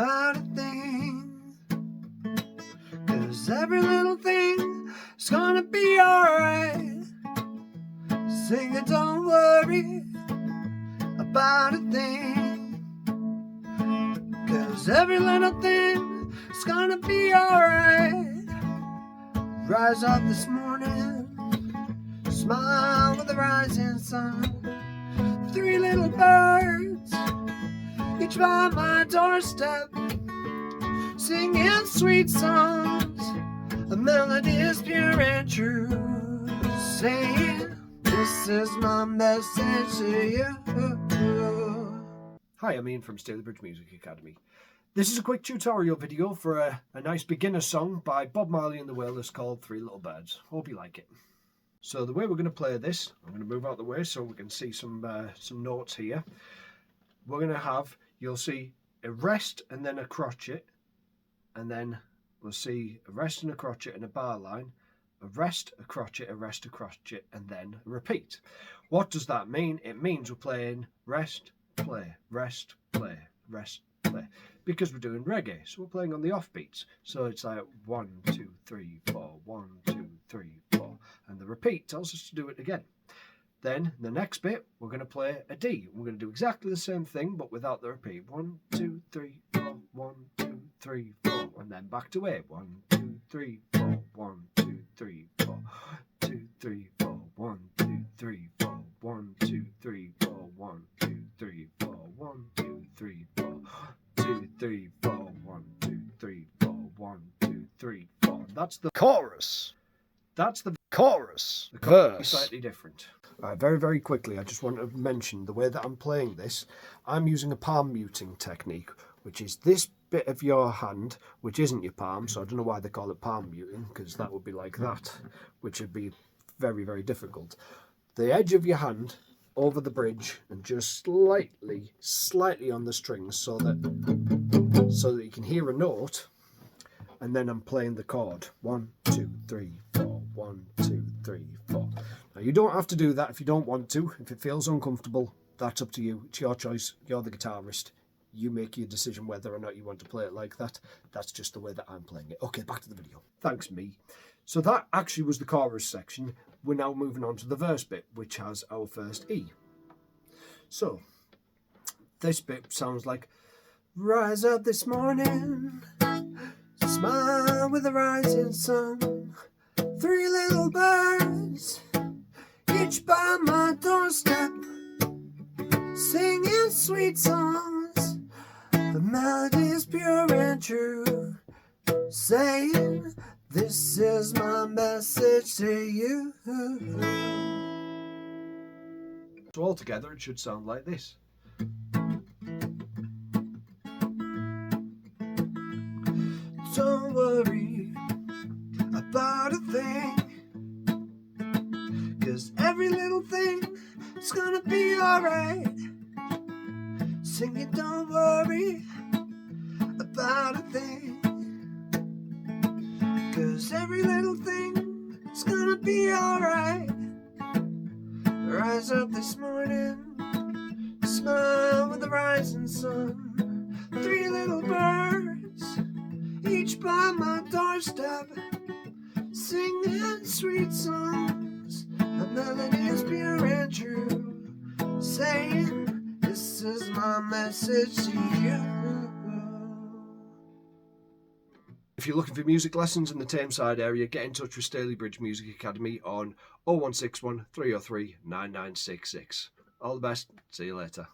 about a thing, 'cause every little thing is gonna be alright. Sing it, don't worry about a thing, 'cause every little thing is gonna be alright. Rise up this morning, smile with the rising sun. 3 little birds, each by my doorstep, singing sweet songs. The melody is pure and true, saying, this is my message to you. Hi, I'm Ian from Stalybridge Music Academy. This is a quick tutorial video for a nice beginner song by Bob Marley and the Wailers called 3 Little Birds. Hope you like it. So the way we're going to play this, I'm going to move out of the way so we can see some notes here. We're going to have, you'll see a rest and then a crotchet, and then we'll see a rest and a crotchet and a bar line, a rest, a crotchet, a rest, a crotchet, and then a repeat. What does that mean? It means we're playing rest, play, rest, play, rest, play, because we're doing reggae, so we're playing on the offbeats. So it's like 1, 2, 3, 4, 1, 2, 3, 4, and the repeat tells us to do it again. Then the next bit, we're going to play a D. We're going to do exactly the same thing, but without the repeat. 1, 2, 3, 4, 1, 2, 3, 4, and then back to A. 1, 2, 3, 4, 1, 2, 3, 4, 2, 3, 4, 1, 2, 3, 4, 1, 2, 3, 4, 1, 2, 3, 4, 1, 2, 3, 4, 2, 3, 4, 1, 2, 3, 4, 1, 2, 3, 4. That's the chorus. That's the chorus. The verse is slightly different. Right, very, very quickly, I just want to mention the way that I'm playing this. I'm using a palm muting technique, which is this bit of your hand, which isn't your palm, so I don't know why they call it palm muting, because that would be like that, which would be very, very difficult. The edge of your hand over the bridge and just slightly on the strings so that you can hear a note, and then I'm playing the chord. 1, 2, 3, 4, 1, 2, 3, 4. Now you don't have to do that if you don't want to. If it feels uncomfortable, that's up to you. It's your choice. You're the guitarist. You make your decision whether or not you want to play it like that. That's just the way that I'm playing it. Okay, back to the video. Thanks, me. So that actually was the chorus section. We're now moving on to the verse bit, which has our first E. So this bit sounds like, rise up this morning, smile with the rising sun. 3 little birds, each by my doorstep, singing sweet songs. The melody is pure and true, saying, this is my message to you. So altogether it should sound like this. Don't worry about a thing, 'cause every little thing is gonna be alright. Sing it, don't worry about a thing, 'cause every little thing is gonna be alright. Rise up this morning, smile with the rising sun. 3 little birds, each by my doorstep, singing sweet songs. The melody is pure and true, saying, this is my message to you. If you're looking for music lessons in the Tameside area, get in touch with Stalybridge Music Academy on 0161 303 9966. All the best. See you later.